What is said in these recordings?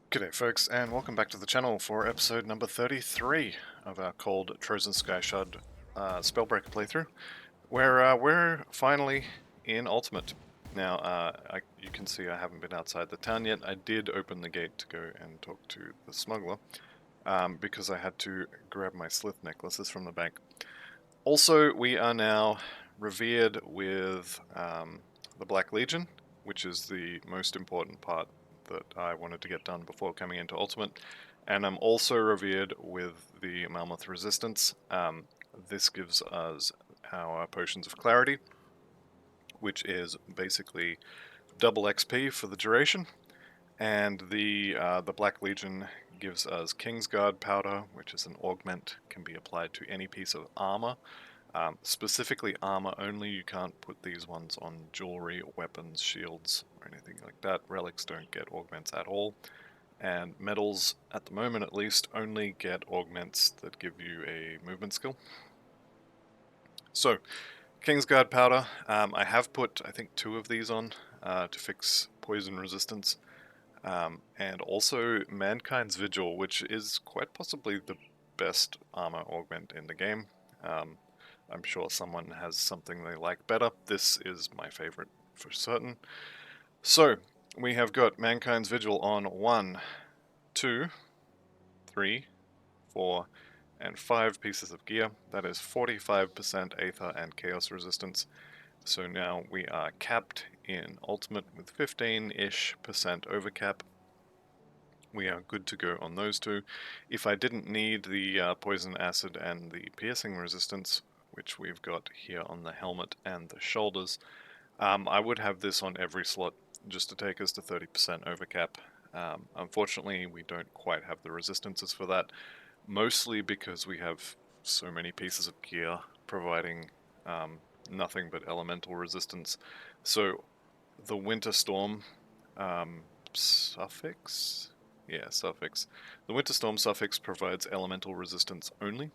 G'day folks, and welcome back to the channel for episode number 33 of our cold Trozan Sky Shard Spellbreaker playthrough, where we're finally in Ultimate. Now, you can see I haven't been outside the town yet. I did open the gate to go and talk to the smuggler, because I had to grab my slith necklaces from the bank. Also, we are now revered with the Black Legion, which is the most important part that I wanted to get done before coming into Ultimate. And I'm also revered with the Mammoth Resistance. This gives us our Potions of Clarity, which is basically double XP for the duration. And the Black Legion gives us Kingsguard Powder, which is an augment, can be applied to any piece of armor. Specifically armor only, you can't put these ones on jewelry, weapons, shields, or anything like that. Relics don't get augments at all. And medals, at the moment at least, only get augments that give you a movement skill. So, Kingsguard Powder, I have put, I think, 2 of these on to fix poison resistance. And also Mankind's Vigil, which is quite possibly the best armor augment in the game. I'm sure someone has something they like better. This is my favorite for certain. So, we have got Mankind's Vigil on 1, 2, 3, 4, and 5 pieces of gear. That is 45% Aether and Chaos resistance. So now we are capped in Ultimate with 15-ish% overcap. We are good to go on those 2. If I didn't need the Poison Acid and the Piercing resistance, which we've got here on the helmet and the shoulders, I would have this on every slot just to take us to 30% overcap. Unfortunately, we don't quite have the resistances for that, mostly because we have so many pieces of gear providing nothing but elemental resistance. So the Winter Storm suffix? Yeah, suffix. The Winter Storm suffix provides elemental resistance only.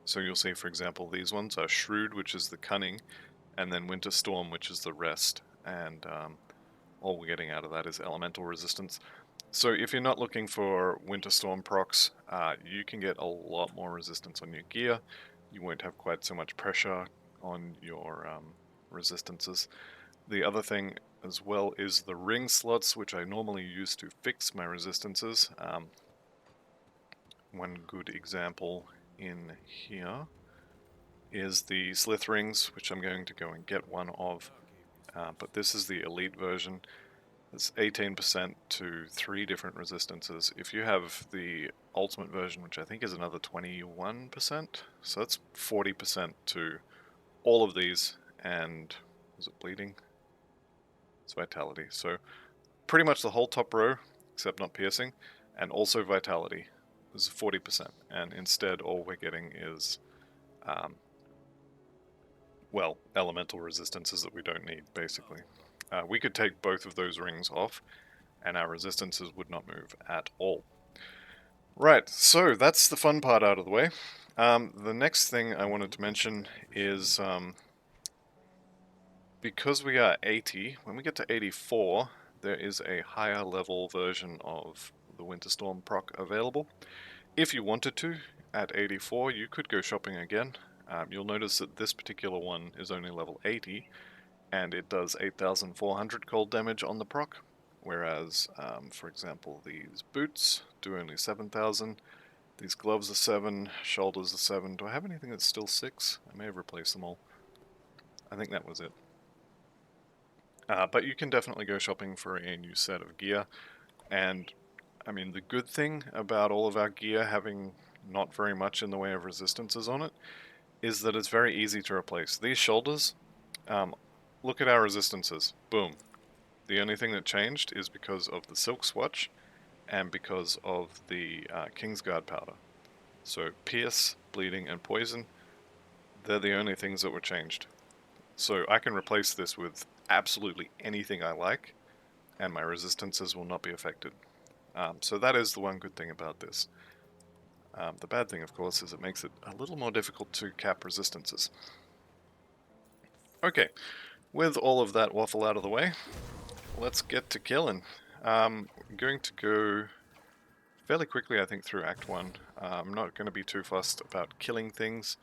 So you'll see, for example, these ones are Shrewd, which is the cunning, and then Winter Storm, which is the rest. And all we're getting out of that is elemental resistance. So if you're not looking for Winter Storm procs, you can get a lot more resistance on your gear. You won't have quite so much pressure on your resistances. The other thing as well is the ring slots, which I normally use to fix my resistances. One good example in here is the Slith rings, which I'm going to go and get one of. But this is the elite version. It's 18% to 3 different resistances. If you have the ultimate version, which I think is another 21%, so that's 40% to all of these. And is it bleeding? It's vitality. So pretty much the whole top row, except not piercing, and also vitality is 40%. And instead, all we're getting is, well, elemental resistances that we don't need, basically. We could take both of those rings off, and our resistances would not move at all. Right, so that's the fun part out of the way. The next thing I wanted to mention is, because we are 80, when we get to 84, there is a higher level version of the Winter Storm proc available. If you wanted to, at 84, you could go shopping again. You'll notice that this particular one is only level 80, and it does 8,400 cold damage on the proc, whereas, for example, these boots do only 7,000, these gloves are 7, shoulders are 7. Do I have anything that's still 6? I may have replaced them all. I think that was it. But you can definitely go shopping for a new set of gear, and I mean, the good thing about all of our gear having not very much in the way of resistances on it is that it's very easy to replace. These shoulders, look at our resistances. Boom. The only thing that changed is because of the Silk Swatch and because of the Kingsguard Powder. So Pierce, Bleeding, and Poison, they're the only things that were changed. So I can replace this with absolutely anything I like, and my resistances will not be affected. So that is the one good thing about this. The bad thing, of course, is it makes it a little more difficult to cap resistances. Okay, with all of that waffle out of the way, let's get to killing. I'm going to go fairly quickly, I think, through Act 1. I'm not going to be too fussed about killing things.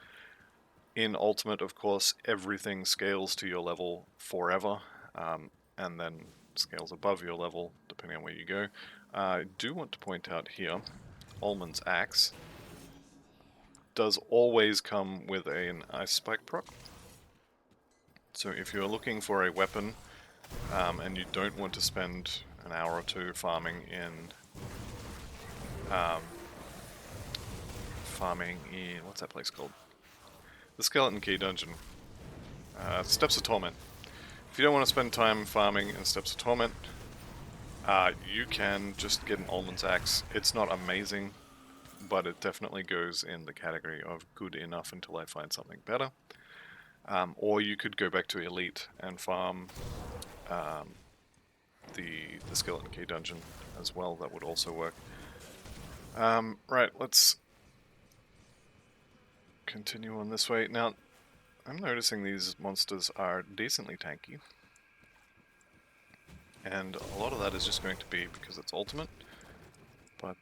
In Ultimate, of course, everything scales to your level forever, and then scales above your level, depending on where you go. I do want to point out here, Ullman's Axe does always come with an Ice Spike proc. So if you're looking for a weapon, and you don't want to spend an hour or two farming in what's that place called? The Skeleton Key Dungeon. Steps of Torment. If you don't want to spend time farming in Steps of Torment, you can just get an Ullman's Axe. It's not amazing, but it definitely goes in the category of good enough until I find something better. Or you could go back to Elite and farm the Skeleton Key Dungeon as well. That would also work. Right, let's continue on this way. Now, I'm noticing these monsters are decently tanky. And a lot of that is just going to be because it's Ultimate. But,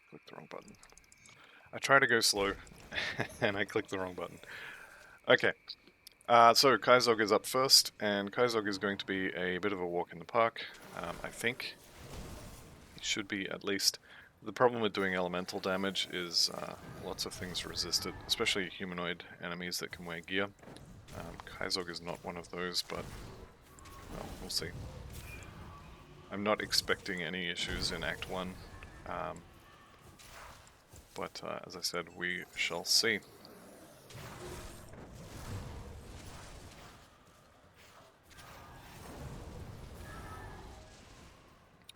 clicked the wrong button. I try to go slow, and I clicked the wrong button. Okay. So Kaizog is up first, and Kaizog is going to be a bit of a walk in the park, I think. He should be, at least. The problem with doing elemental damage is lots of things resist it, especially humanoid enemies that can wear gear. Kaizog is not one of those, but well, we'll see. I'm not expecting any issues in Act 1, but as I said, we shall see.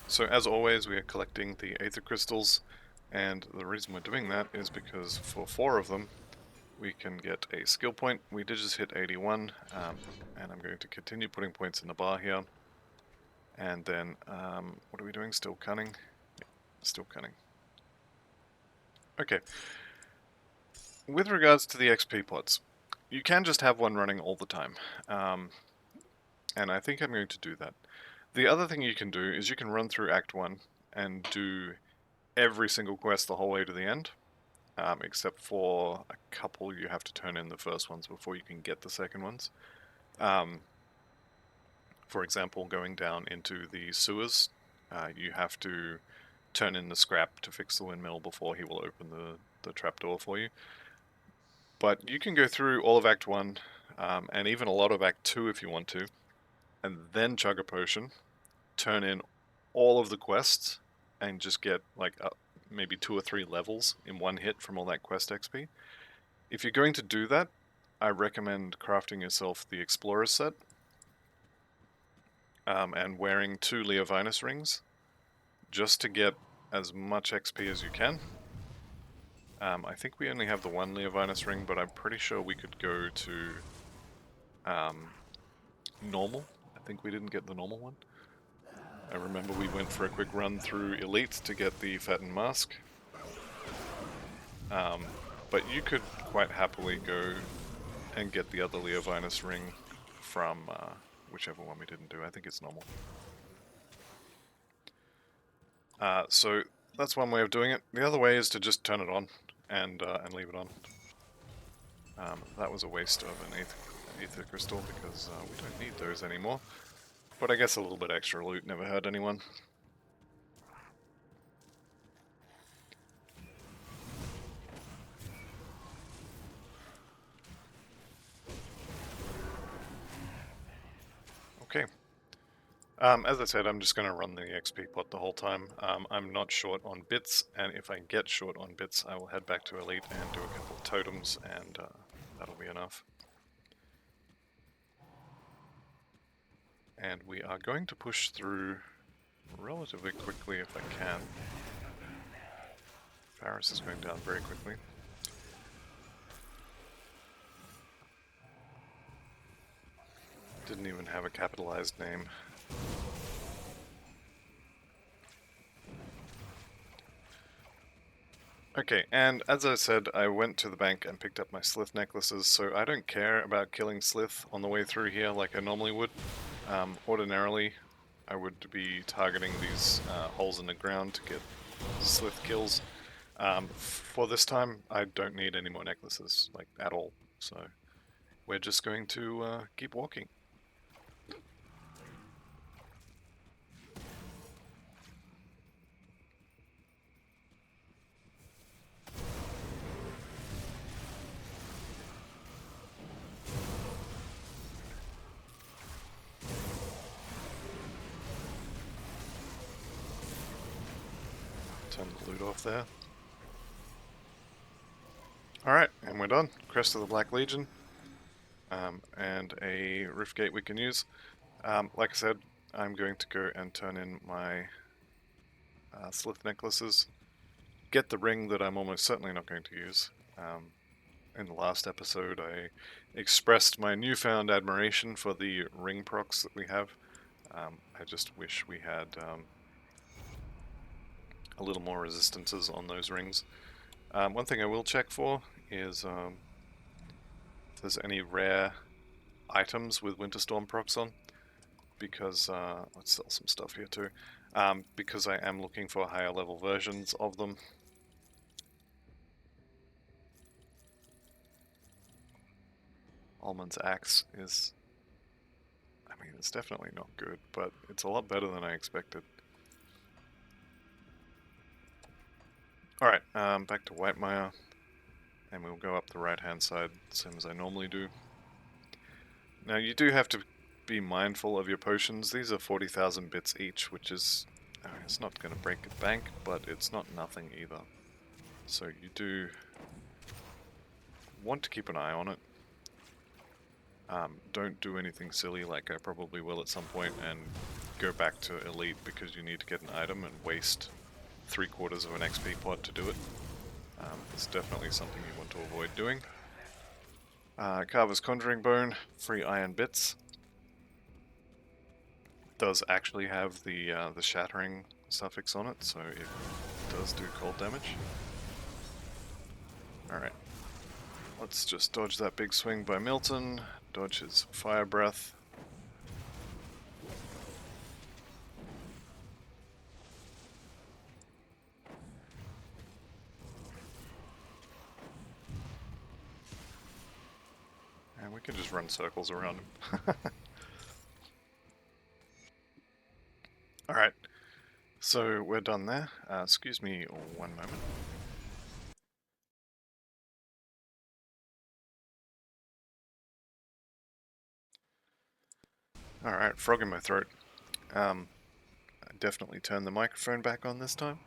So as always, we are collecting the Aether Crystals, and the reason we're doing that is because for 4 of them, we can get a skill point. We did just hit 81, and I'm going to continue putting points in the bar here. And then, what are we doing? Still cunning? Yeah, still cunning. Okay. With regards to the XP pots, you can just have one running all the time. And I think I'm going to do that. The other thing you can do is you can run through Act 1 and do every single quest the whole way to the end. Except for a couple you have to turn in the first ones before you can get the second ones. For example, going down into the sewers, you have to turn in the scrap to fix the windmill before he will open the trapdoor for you. But you can go through all of Act 1, and even a lot of Act 2 if you want to, and then chug a potion, turn in all of the quests, and just get like maybe 2 or 3 levels in one hit from all that quest XP. If you're going to do that, I recommend crafting yourself the Explorer set, and wearing 2 Leovinus rings, just to get as much XP as you can. I think we only have the 1 Leovinus ring, but I'm pretty sure we could go to normal. I think we didn't get the normal one. I remember we went for a quick run through Elite to get the Fattened Mask. But you could quite happily go and get the other Leovinus ring from whichever one we didn't do. I think it's normal. So that's one way of doing it. The other way is to just turn it on and leave it on. That was a waste of an Aether Crystal because we don't need those anymore. But I guess a little bit extra loot never hurt anyone. Okay. As I said, I'm just going to run the XP pot the whole time. I'm not short on bits, and if I get short on bits, I will head back to Elite and do a couple of totems, and that'll be enough. And we are going to push through relatively quickly if I can. Faris is going down very quickly. Didn't even have a capitalized name. Okay, and as I said, I went to the bank and picked up my Slith necklaces, so I don't care about killing Slith on the way through here like I normally would. Ordinarily, I would be targeting these holes in the ground to get slith kills. For this time, I don't need any more necklaces, like, at all. So, we're just going to keep walking. Turn the loot off there. Alright, and we're done. Crest of the Black Legion. And a Rift Gate we can use. Like I said, I'm going to go and turn in my Slith necklaces. Get the ring that I'm almost certainly not going to use. In the last episode, I expressed my newfound admiration for the ring procs that we have. I just wish we had a little more resistances on those rings. One thing I will check for is if there's any rare items with Winterstorm procs on, because let's sell some stuff here too, because I am looking for higher level versions of them. Almond's axe is, I mean, it's definitely not good, but it's a lot better than I expected. Alright, back to Whitemire, and we'll go up the right hand side, same as I normally do. Now you do have to be mindful of your potions. These are 40,000 bits each, which is, it's not going to break the bank, but it's not nothing either. So you do want to keep an eye on it. Don't do anything silly like I probably will at some point and go back to Elite because you need to get an item and waste 3/4 of an XP pot to do it. It's definitely something you want to avoid doing. Carver's Conjuring Bone, free iron bits. Does actually have the shattering suffix on it, so it does do cold damage. Alright. Let's just dodge that big swing by Milton, dodge his fire breath. And we can just run circles around him. Alright, so we're done there. Excuse me one moment. Alright, frog in my throat. I definitely turned the microphone back on this time.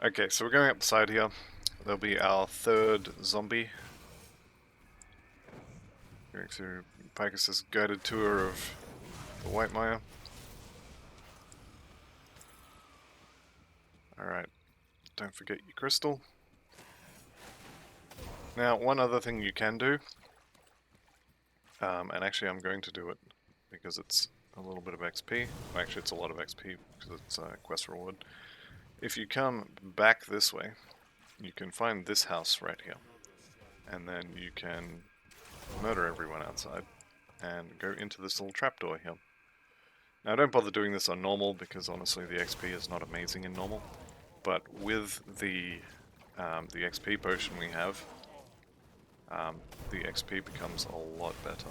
Okay, so we're going up the side here. There'll be our third zombie. Going through Picus' guided tour of the Whitemire. Alright, don't forget your crystal. Now, one other thing you can do, and actually I'm going to do it because it's a little bit of XP. Well, actually, it's a lot of XP because it's a quest reward. If you come back this way, you can find this house right here. And then you can murder everyone outside and go into this little trapdoor here. Now, don't bother doing this on normal because honestly the XP is not amazing in normal. But with the XP potion we have, the XP becomes a lot better.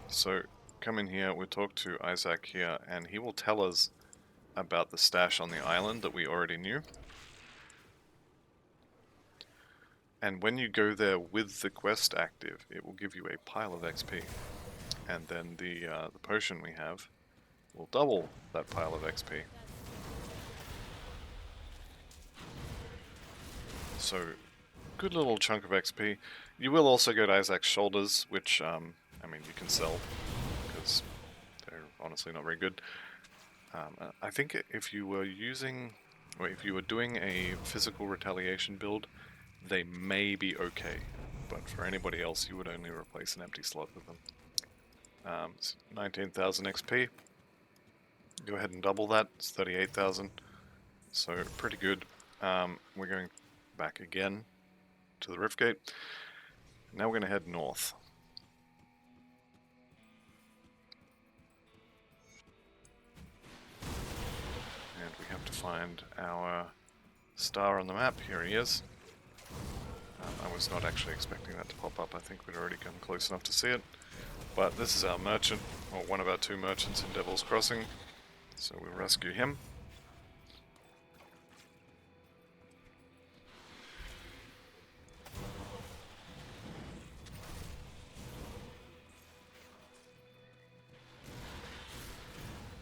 So come in here, we'll talk to Isaac here, and he will tell us about the stash on the island that we already knew. And when you go there with the quest active, it will give you a pile of XP. And then the potion we have will double that pile of XP. So, good little chunk of XP. You will also get Isaac's shoulders, which, I mean, you can sell, because they're honestly not very good. I think if you were using, or if you were doing a physical retaliation build, they may be okay, but for anybody else, you would only replace an empty slot with them. 19,000 XP. Go ahead and double that, it's 38,000. So, pretty good. We're going back again to the Rift Gate. Now we're going to head north. And we have to find our star on the map. Here he is. I was not actually expecting that to pop up. I think we'd already come close enough to see it. But this is our merchant, or one of our two merchants in Devil's Crossing. So we'll rescue him.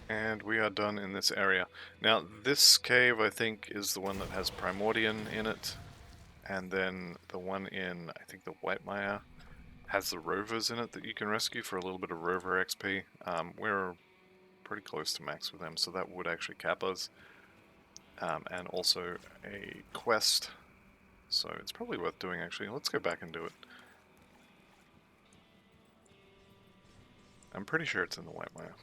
And we are done in this area. Now, this cave, I think, is the one that has Primordian in it. And then the one in, I think, the Whitemire has the rovers in it that you can rescue for a little bit of rover XP. We're pretty close to max with them, so that would actually cap us. And also a quest. So it's probably worth doing, actually. Let's go back and do it. I'm pretty sure it's in the Whitemire.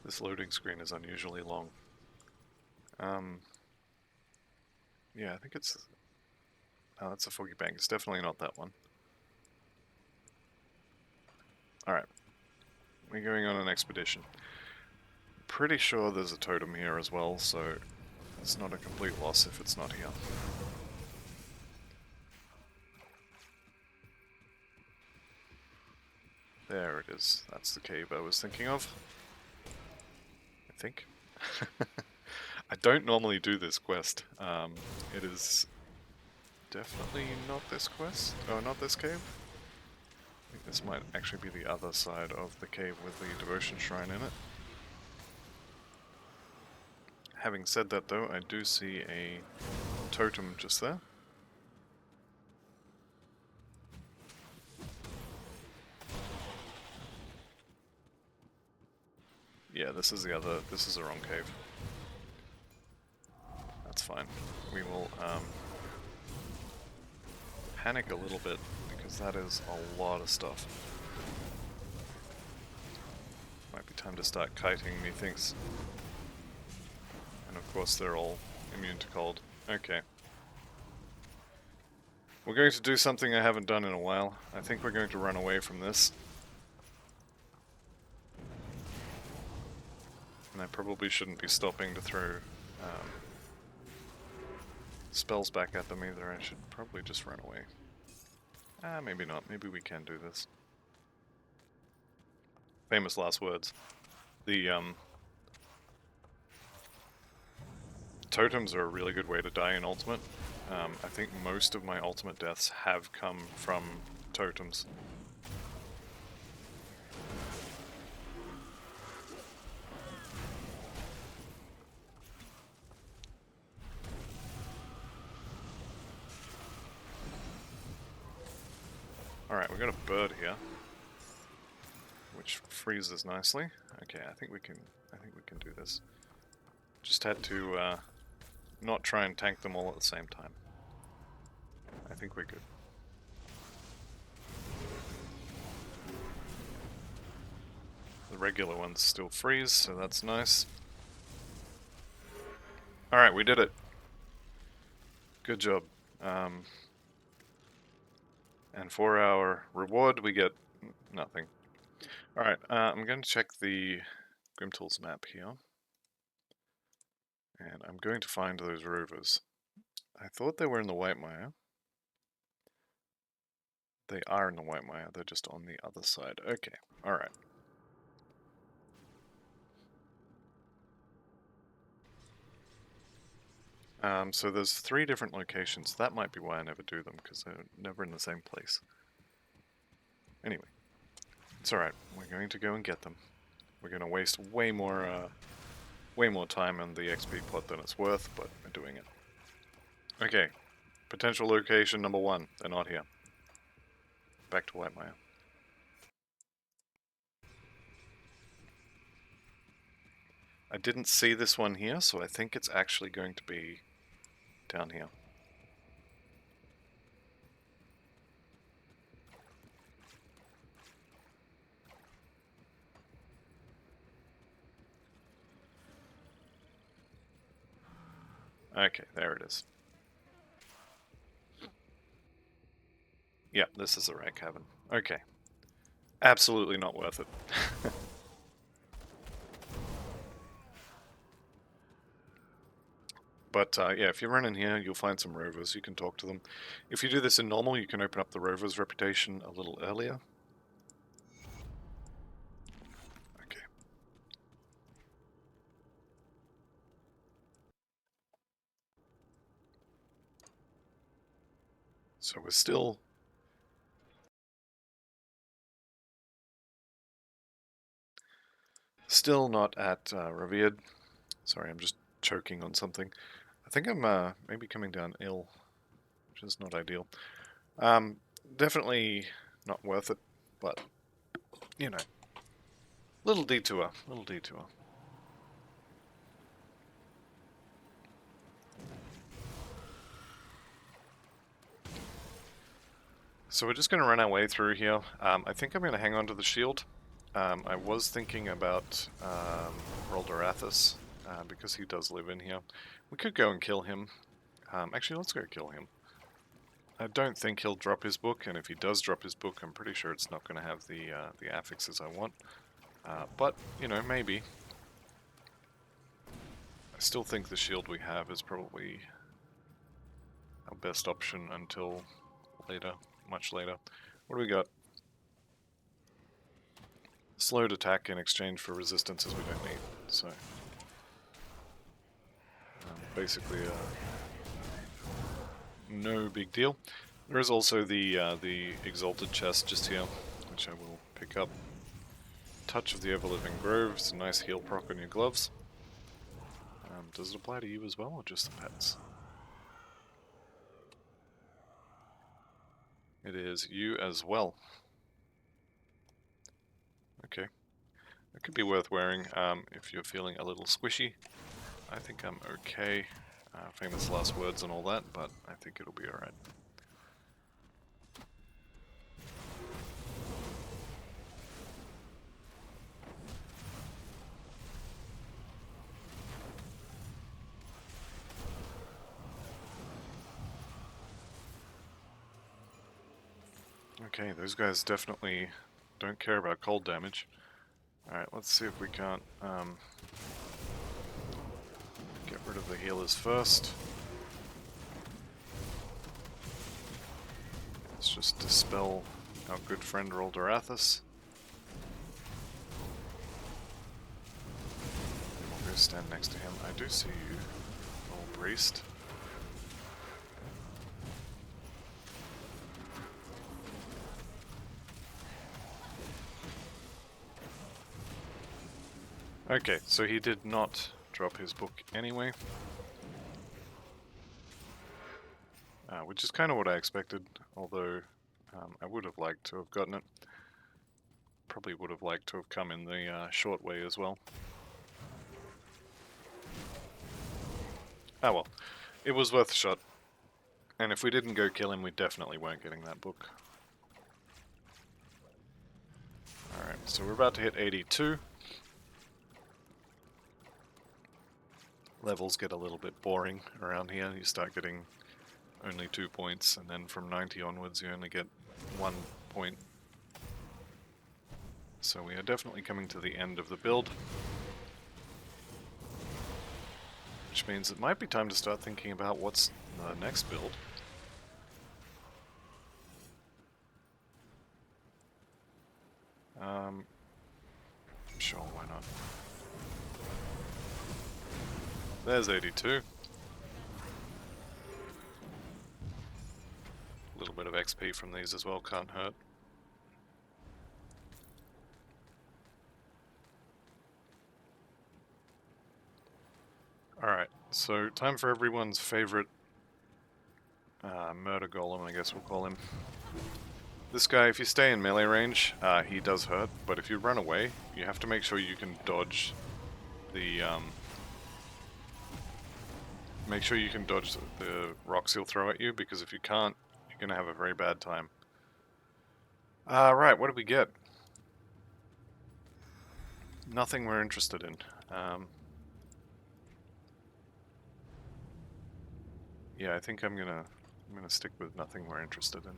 This loading screen is unusually long. Yeah, I think it's... Oh, that's a Foggy Bank. It's definitely not that one. Alright. We're going on an expedition. Pretty sure there's a totem here as well, so it's not a complete loss if it's not here. There it is. That's the cave I was thinking of. I think. I don't normally do this quest. It is definitely not this quest. Oh, not this cave. I think this might actually be the other side of the cave with the devotion shrine in it. Having said that though, I do see a totem just there. Yeah, this is the wrong cave. That's fine. We will panic a little bit because that is a lot of stuff. Might be time to start kiting, methinks. And of course they're all immune to cold. Okay. We're going to do something I haven't done in a while. I think we're going to run away from this. And I probably shouldn't be stopping to throw spells back at them either. I should probably just run away. Maybe not. Maybe we can do this. Famous last words. The totems are a really good way to die in Ultimate. I think most of my Ultimate deaths have come from totems. Alright, we've got a bird here, which freezes nicely. Okay, I think we can do this. Just had to not try and tank them all at the same time. I think we're good. The regular ones still freeze, so that's nice. Alright, we did it. Good job. And for our reward, we get nothing. Alright, I'm going to check the Grimtools map here. And I'm going to find those rovers. I thought they were in the Whitemire. They are in the Whitemire, they're just on the other side. Okay, alright. So there's 3 different locations. That might be why I never do them, because they're never in the same place. Anyway, it's alright. We're going to go and get them. We're going to waste way more time on the XP pot than it's worth, but we're doing it. Okay, potential location number 1. They're not here. Back to Whitemire. I didn't see this one here, so I think it's actually going to be down here. Okay, there it is. Yeah, this is the right cabin. Okay. Absolutely not worth it. But yeah, if you run in here, you'll find some rovers. You can talk to them. If you do this in normal, you can open up the rover's reputation a little earlier. Okay. So we're still not at revered. Sorry, I'm just choking on something. I think I'm maybe coming down ill, which is not ideal. Definitely not worth it, but you know, little detour, little detour. So we're just going to run our way through here. I think I'm going to hang on to the shield. I was thinking about Roldorathus, because he does live in here. We could go and kill him. Actually, let's go kill him. I don't think he'll drop his book, and if he does drop his book, I'm pretty sure it's not going to have the affixes I want. But, you know, maybe. I still think the shield we have is probably our best option until later, much later. What do we got? Slowed attack in exchange for resistances we don't need, so basically no big deal. There is also the Exalted chest just here, which I will pick up. Touch of the Everliving Grove, it's a nice heal proc on your gloves. Does it apply to you as well, or just the pets? It is you as well. Okay. It could be worth wearing if you're feeling a little squishy. I think I'm okay. Famous last words and all that, but I think it'll be alright. Okay, those guys definitely don't care about cold damage. Alright, let's see if we can't get rid of the healers first. Let's just dispel our good friend Roldorathus. And we'll go stand next to him. I do see you, old priest. Okay, so he did not drop his book anyway. Which is kind of what I expected, although I would have liked to have gotten it. Probably would have liked to have come in the short way as well. Ah well, it was worth a shot. And if we didn't go kill him, we definitely weren't getting that book. Alright, so we're about to hit 82. Levels get a little bit boring around here. You start getting only 2 points, and then from 90 onwards you only get 1 point. So we are definitely coming to the end of the build. Which means it might be time to start thinking about what's the next build. Sure, why not? There's 82. A little bit of XP from these as well, can't hurt. Alright, so time for everyone's favorite murder golem, I guess we'll call him. This guy, if you stay in melee range, he does hurt, but if you run away, you have to make sure you can dodge the make sure you can dodge the rocks he'll throw at you, because if you can't, you're going to have a very bad time. Right, what did we get? Nothing we're interested in. Yeah, I think I'm gonna stick with nothing we're interested in.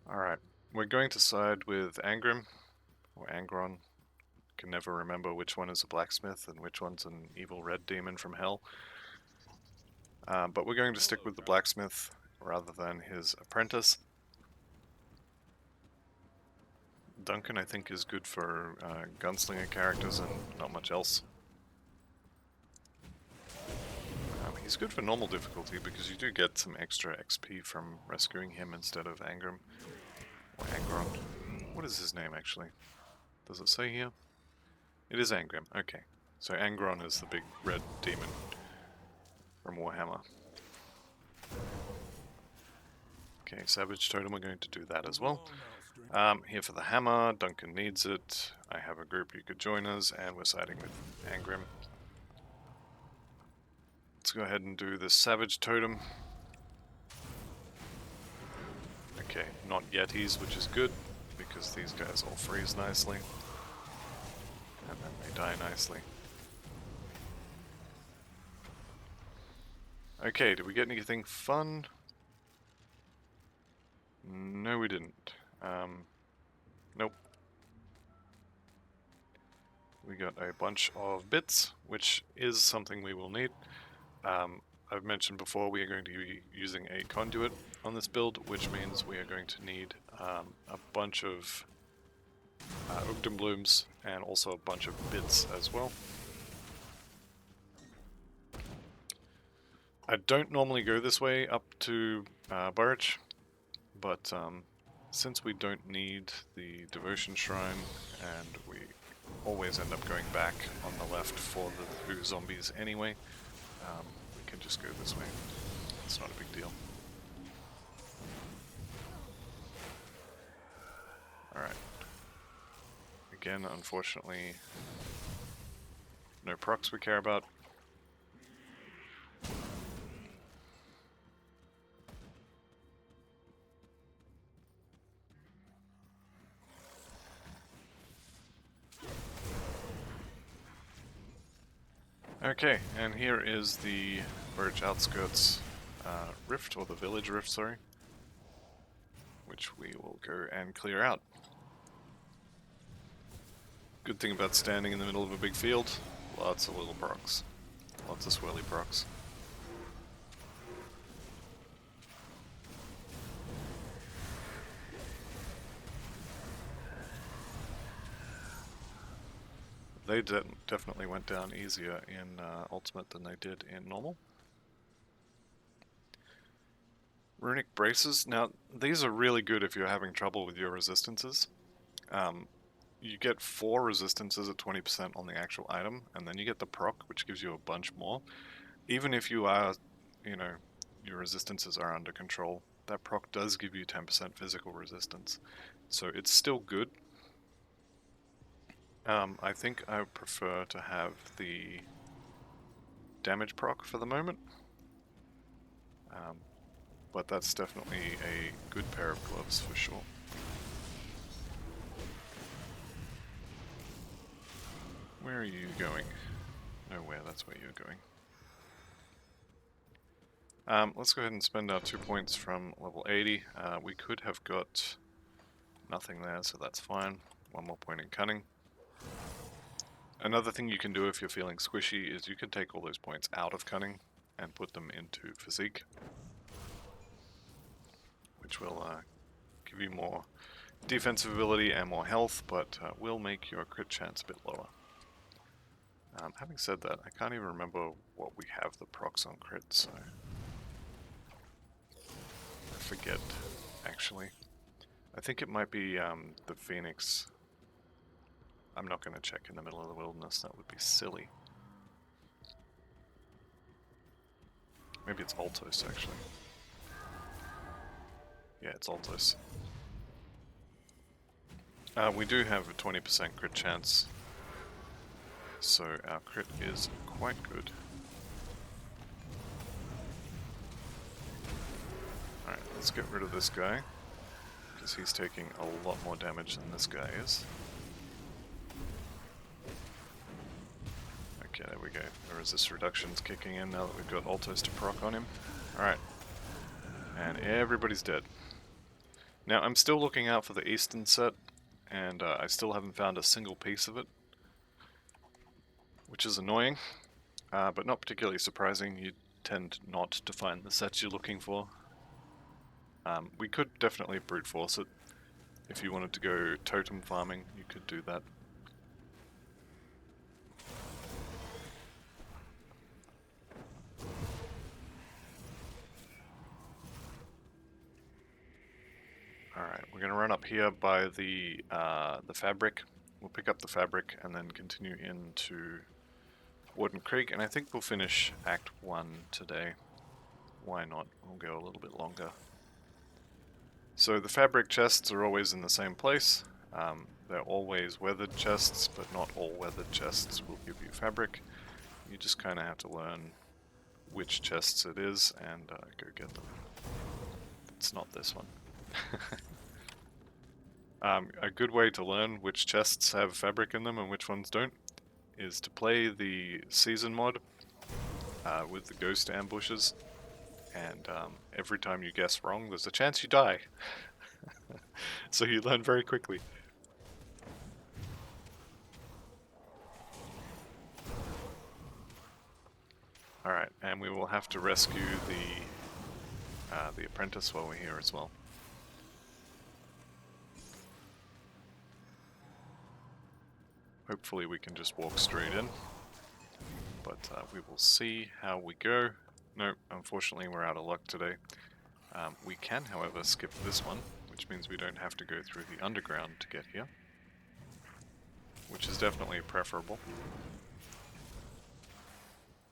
Alright, we're going to side with Angrim, or Angron. Can never remember which one is a blacksmith and which one's an evil red demon from hell. But we're going to stick with the blacksmith rather than his apprentice. Duncan, I think, is good for gunslinger characters and not much else. He's good for normal difficulty because you do get some extra XP from rescuing him instead of Angrim. Or Angron. What is his name, actually? Does it say here? It is Angrim, okay. So Angron is the big red demon from Warhammer. Okay, Savage Totem, we're going to do that as well. Here for the hammer, Duncan needs it. I have a group you could join us, and we're siding with Angrim. Let's go ahead and do the Savage Totem. Okay, not Yetis, which is good, because these guys all freeze nicely. And then they die nicely. Okay, did we get anything fun? No, we didn't. Nope. We got a bunch of bits, which is something we will need. I've mentioned before we are going to be using a conduit on this build, which means we are going to need a bunch of Ugden Blooms and also a bunch of bits as well. I don't normally go this way up to Burridge, but since we don't need the Devotion Shrine and we always end up going back on the left for the Who zombies anyway, we can just go this way. It's not a big deal. Alright. Again, unfortunately, no procs we care about. Okay, and here is the Burridge Outskirts rift, or the village rift, sorry, which we will go and clear out. Good thing about standing in the middle of a big field, lots of little procs, lots of swirly procs. They definitely went down easier in Ultimate than they did in Normal. Runic Braces. Now, these are really good if you're having trouble with your resistances. You get 4 resistances at 20% on the actual item, and then you get the proc, which gives you a bunch more. Even if you are, your resistances are under control, that proc does give you 10% physical resistance. So it's still good. I think I would prefer to have the damage proc for the moment. But that's definitely a good pair of gloves for sure. Where are you going? Nowhere, that's where you're going. Let's go ahead and spend our 2 points from level 80. We could have got nothing there, so that's fine. 1 more point in cunning. Another thing you can do if you're feeling squishy is you can take all those points out of cunning and put them into physique, which will give you more defensive ability and more health, but will make your crit chance a bit lower. Having said that, I can't even remember what we have the procs on crit, so I forget, actually. I think it might be the Phoenix. I'm not going to check in the middle of the wilderness, that would be silly. Maybe it's Altos, actually. Yeah, it's Altos. We do have a 20% crit chance, so our crit is quite good. Alright, let's get rid of this guy, because he's taking a lot more damage than this guy is. Okay, there we go. The resist reduction's kicking in now that we've got Altos to proc on him. Alright. And everybody's dead. Now, I'm still looking out for the Eastern set, and I still haven't found a single piece of it, which is annoying, but not particularly surprising. You tend not to find the sets you're looking for. We could definitely brute force it. If you wanted to go totem farming, you could do that. Alright, we're going to run up here by the fabric. We'll pick up the fabric and then continue into Warden Creek, and I think we'll finish Act 1 today. Why not? We'll go a little bit longer. So the fabric chests are always in the same place. They're always weathered chests, but not all weathered chests will give you fabric. You just kind of have to learn which chests it is and go get them. It's not this one. A good way to learn which chests have fabric in them and which ones don't is to play the season mod with the ghost ambushes, and every time you guess wrong there's a chance you die. So you learn very quickly. Alright, and we will have to rescue the apprentice while we're here as well. Hopefully we can just walk straight in, but we will see how we go. No, unfortunately we're out of luck today. We can, however, skip this one, which means we don't have to go through the underground to get here, which is definitely preferable.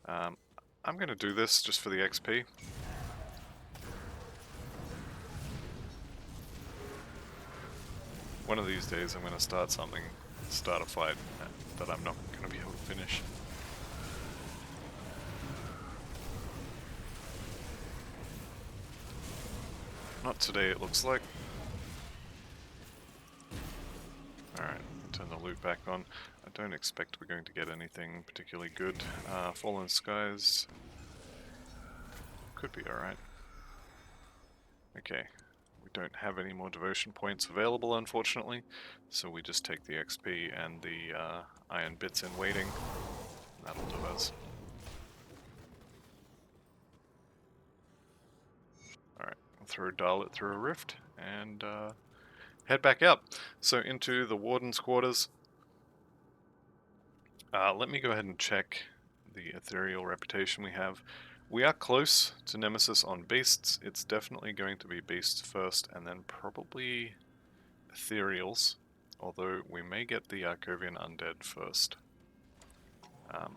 I'm going to do this just for the XP. One of these days I'm going to start a fight that I'm not going to be able to finish. Not today, it looks like. Alright, turn the loot back on. I don't expect we're going to get anything particularly good. Fallen Skies could be alright. Okay, we don't have any more devotion points available, unfortunately, so we just take the XP and the iron bits in waiting. That'll do us. Alright, we'll throw Darlet through a rift and head back out. So into the Warden's quarters. Let me go ahead and check the ethereal reputation we have. We are close to Nemesis on beasts. It's definitely going to be beasts first and then probably ethereals, although we may get the Arcovian undead first.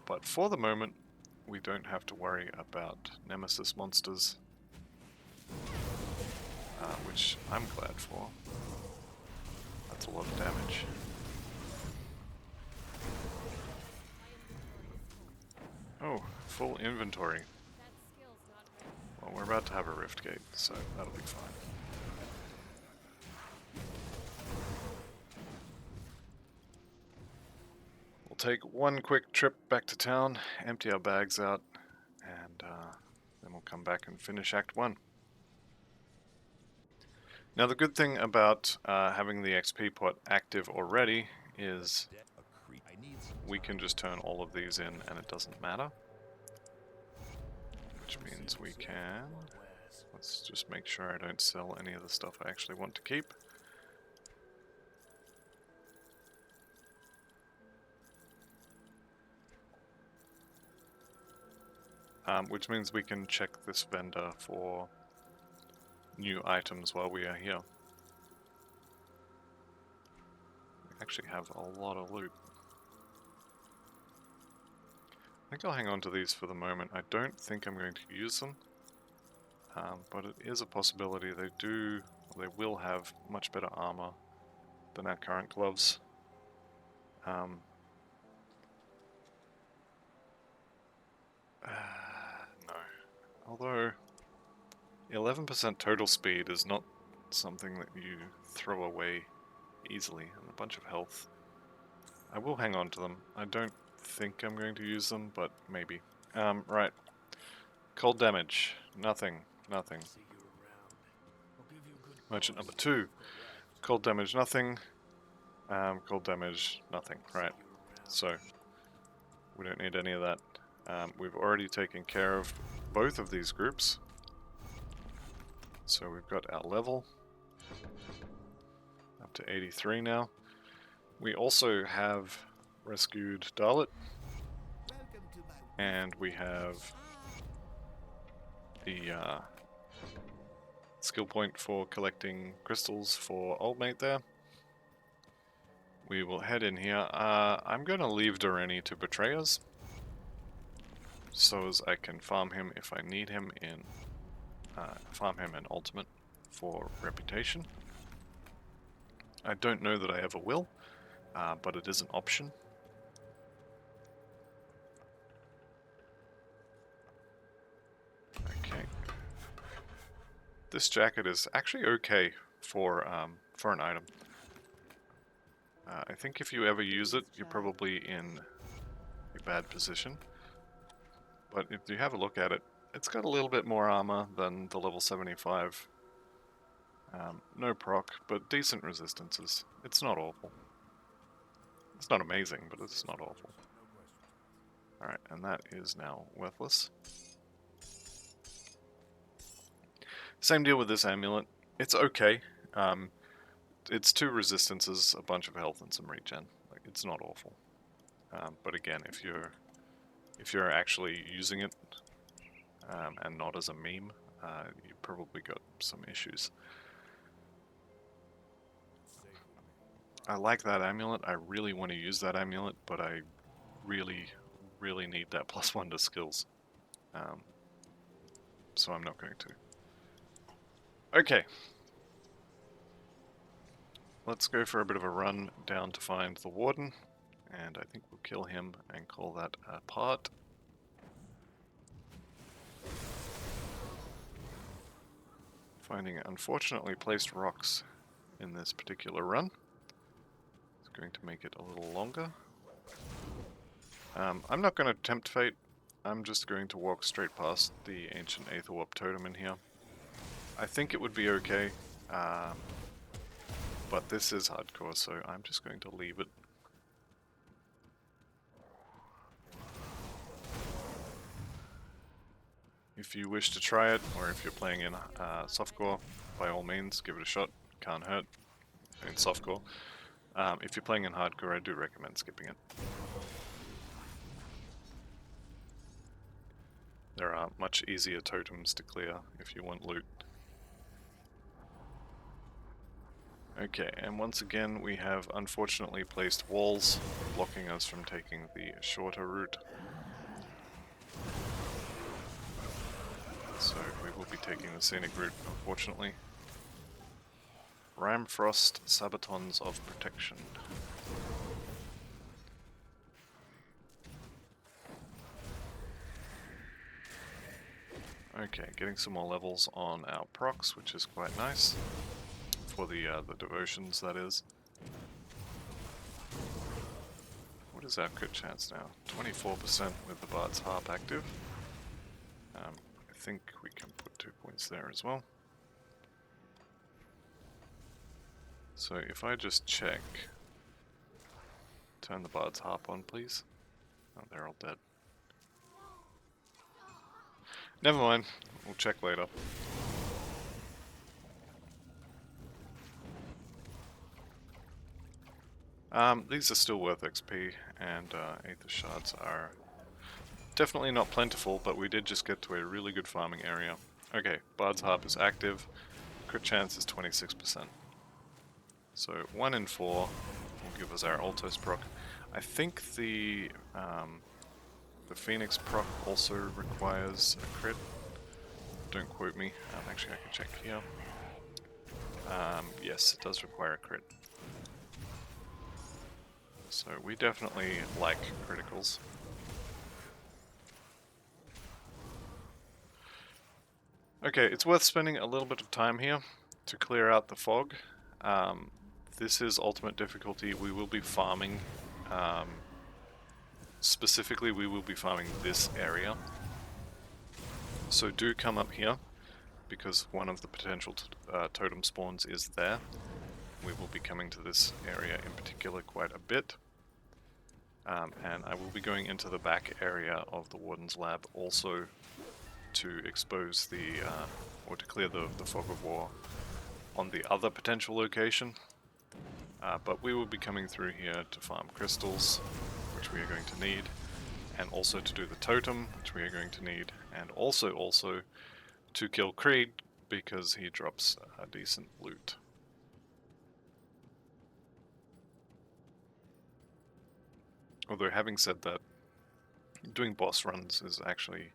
But for the moment, we don't have to worry about Nemesis monsters, which I'm glad for. That's a lot of damage. Oh, full inventory. Well, we're about to have a rift gate, so that'll be fine. We'll take one quick trip back to town, empty our bags out, and then we'll come back and finish Act 1. Now the good thing about having the XP pot active already is we can just turn all of these in and it doesn't matter. Which means we can... Let's just make sure I don't sell any of the stuff I actually want to keep. Which means we can check this vendor for new items while we are here. We actually have a lot of loot. I think I'll hang on to these for the moment. I don't think I'm going to use them, but it is a possibility they will have much better armor than our current gloves. No. Although 11% total speed is not something that you throw away easily, and a bunch of health. I will hang on to them. I don't think I'm going to use them, but maybe. Right. Cold damage. Nothing. Nothing. Merchant number 2. Cold damage, nothing. Cold damage, nothing. Right. So, we don't need any of that. We've already taken care of both of these groups. So we've got our level up to 83 now. We also have rescued Dalit. And we have the skill point for collecting crystals for Old Mate there. We will head in here. I'm going to leave Doreni to betray us, so as I can farm him if I need him in Ultimate for reputation. I don't know that I ever will, but it is an option. Okay. This jacket is actually okay for an item. I think if you ever use it, you're probably in a bad position. But if you have a look at it, it's got a little bit more armor than the level 75. No proc, but decent resistances. It's not awful. It's not amazing, but it's not awful. Alright, and that is now worthless. Same deal with this amulet. It's okay. It's 2 resistances, a bunch of health, and some regen. Like, it's not awful. But again, if you're actually using it and not as a meme, you probably got some issues. I like that amulet. I really want to use that amulet, but I really need that +1 to skills. So I'm not going to. Okay. Let's go for a bit of a run down to find the Warden, and I think we'll kill him and call that a part. Finding unfortunately placed rocks in this particular run. It's going to make it a little longer. I'm not going to tempt fate. I'm just going to walk straight past the ancient Aetherwarp totem in here. I think it would be okay, but this is hardcore, so I'm just going to leave it. If you wish to try it, or if you're playing in softcore, by all means, give it a shot. Can't hurt in softcore. If you're playing in hardcore, I do recommend skipping it. There are much easier totems to clear if you want loot. Okay, and once again we have unfortunately placed walls blocking us from taking the shorter route. So we will be taking the scenic route, unfortunately. Ramfrost Sabatons of Protection. Okay, getting some more levels on our procs, which is quite nice. For the devotions, that is. What is our crit chance now? 24% with the Bard's Harp active. I think we can put 2 points there as well. So if I just check... Turn the Bard's Harp on, please. Oh, they're all dead. Never mind, we'll check later. These are still worth XP, and Aether Shards are definitely not plentiful, but we did just get to a really good farming area. Okay, Bard's Harp is active, crit chance is 26%. So 1 in 4 will give us our Altos proc. I think the Phoenix proc also requires a crit. Don't quote me, actually I can check here. Yes, it does require a crit. So we definitely like criticals. Okay, it's worth spending a little bit of time here to clear out the fog. This is ultimate difficulty. We will be farming specifically we will be farming this area. So do come up here, because one of the potential totem spawns is there. We will be coming to this area in particular quite a bit. And I will be going into the back area of the Warden's Lab also to expose the, or to clear the fog of war on the other potential location. But we will be coming through here to farm crystals, which we are going to need, and also to do the totem, which we are going to need, and also to kill Krieg, because he drops a decent loot. Although having said that, doing boss runs is actually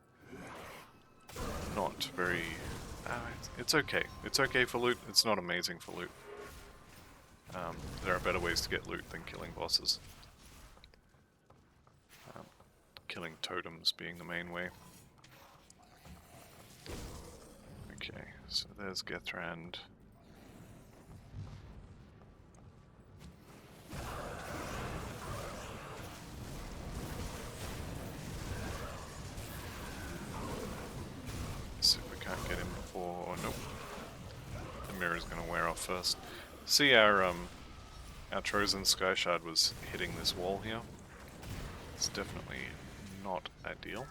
not very... it's okay. It's okay for loot, it's not amazing for loot. There are better ways to get loot than killing bosses. Killing totems being the main way. Okay, so there's Gethrand. See if we can't get him before... Oh, nope. The mirror's gonna wear off first. See, our Trozan Sky Shard was hitting this wall here. It's definitely not ideal.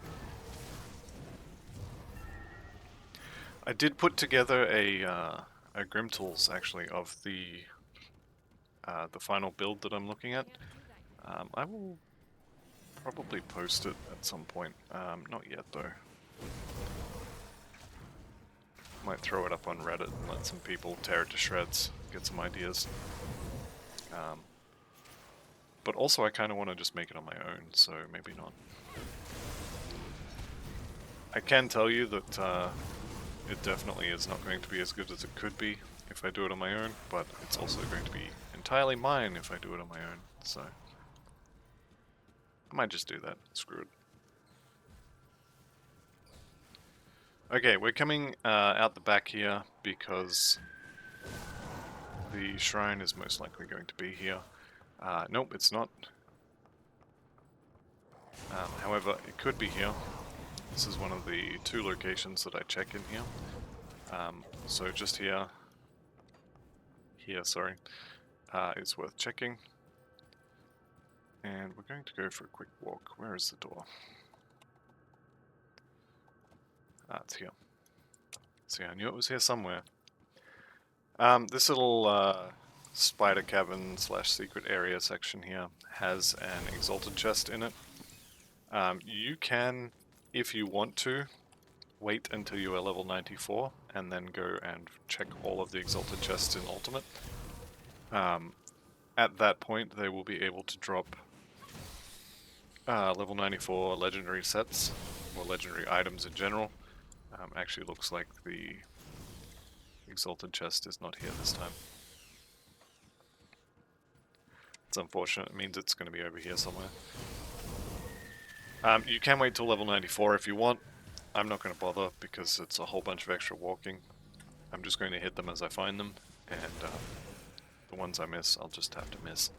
I did put together a Grimtools actually of the final build that I'm looking at. I will probably post it at some point. Not yet though. Might throw it up on Reddit and let some people tear it to shreds, get some ideas. But also I kind of want to just make it on my own, so maybe not. I can tell you that it definitely is not going to be as good as it could be if I do it on my own, but it's also going to be entirely mine if I do it on my own, so I might just do that. Screw it. Okay, we're coming out the back here because the shrine is most likely going to be here. Nope, it's not. However, it could be here. This is one of the 2 locations that I check in here. So just here, sorry, it's worth checking. And we're going to go for a quick walk. Where is the door? It's here. See, I knew it was here somewhere. This little spider cavern / secret area section here has an exalted chest in it. You can, if you want to, wait until you are level 94 and then go and check all of the exalted chests in Ultimate. At that point they will be able to drop level 94 legendary sets, or legendary items in general. Actually looks like the exalted chest is not here this time. It's unfortunate, it means it's going to be over here somewhere. You can wait till level 94 if you want. I'm not going to bother because it's a whole bunch of extra walking. I'm just going to hit them as I find them, and the ones I miss, I'll just have to miss.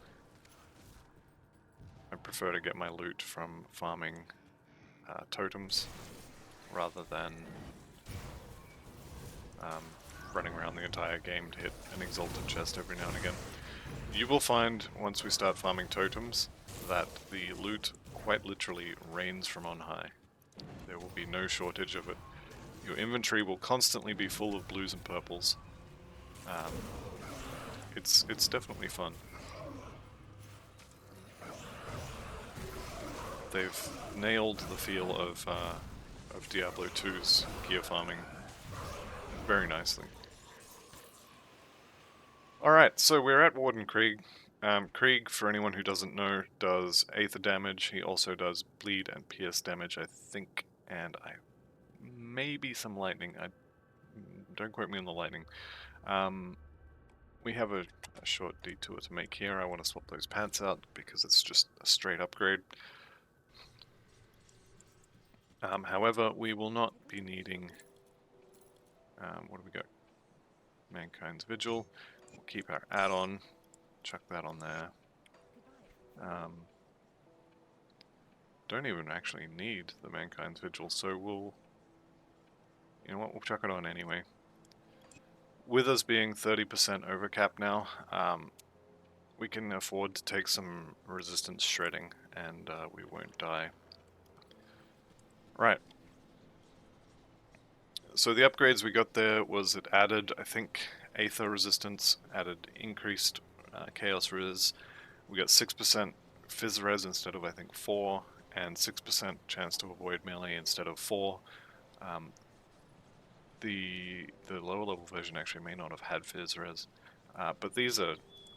I prefer to get my loot from farming totems rather than running around the entire game to hit an exalted chest every now and again. You will find, once we start farming totems, that the loot quite literally rains from on high. There will be no shortage of it. Your inventory will constantly be full of blues and purples. It's definitely fun. They've nailed the feel of Diablo 2's gear farming very nicely. Alright, so we're at Warden Krieg. Krieg, for anyone who doesn't know, does Aether damage. He also does bleed and pierce damage, I think, and maybe some lightning. Don't quote me on the lightning. We have a short detour to make here. I want to swap those pants out because it's just a straight upgrade. However, we will not be needing... what do we got? Mankind's Vigil. We'll keep our add-on. Chuck that on there. don't even actually need the Mankind's Vigil, so we'll... You know what, we'll chuck it on anyway. With us being 30% over cap now, we can afford to take some resistance shredding, and we won't die. Right. So the upgrades we got there was it added, I think, Aether resistance, added increased Chaos Res. We got 6% Fizz Res instead of, I think, 4, and 6% chance to avoid melee instead of 4. The lower level version actually may not have had Fizz Res, but these are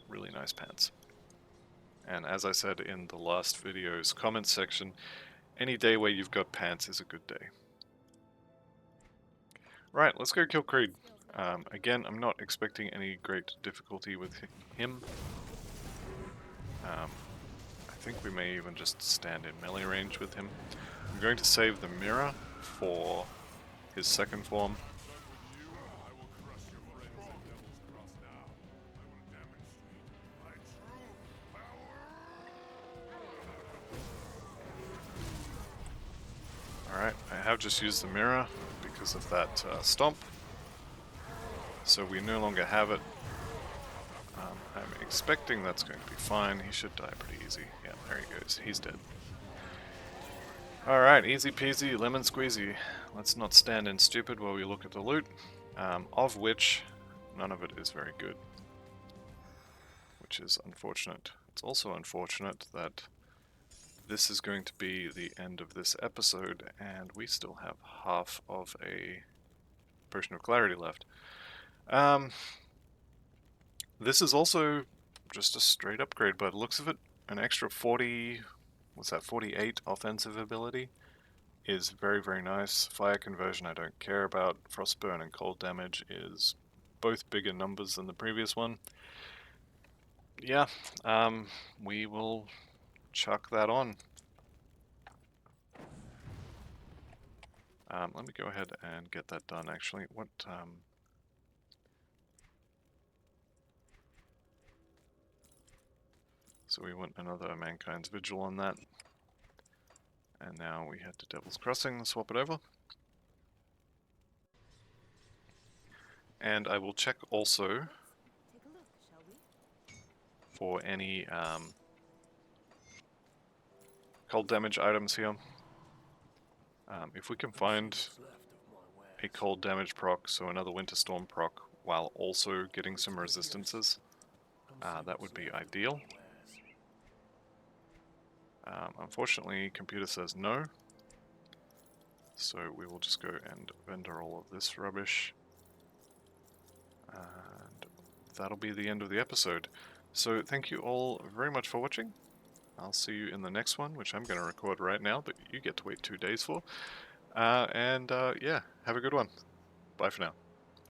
really nice pants. And as I said in the last video's comments section, any day where you've got pants is a good day. Right, let's go kill Creed. Again, I'm not expecting any great difficulty with him. I think we may even just stand in melee range with him. I'm going to save the mirror for his second form. Alright, I have just used the mirror because of that stomp. So we no longer have it. I'm expecting that's going to be fine. He should die pretty easy. Yeah, there he goes. He's dead. Alright, easy peasy, lemon squeezy. Let's not stand in stupid while we look at the loot, of which none of it is very good. Which is unfortunate. It's also unfortunate that this is going to be the end of this episode, and we still have half of a Potion of Clarity left. This is also just a straight upgrade by the looks of it. An extra 40, what's that, 48 offensive ability is very, very nice. Fire conversion I don't care about. Frostburn and cold damage is both bigger numbers than the previous one. Yeah, we will chuck that on. Let me go ahead and get that done actually. What, so we want another Mankind's Vigil on that. And now we head to Devil's Crossing, swap it over. And I will check also for any cold damage items here. If we can find a cold damage proc, so another Winter Storm proc, while also getting some resistances, that would be ideal. Unfortunately, computer says no, so we will just go and vendor all of this rubbish. And that'll be the end of the episode. So thank you all very much for watching. I'll see you in the next one, which I'm going to record right now, but you get to wait 2 days for. Yeah, have a good one. Bye for now.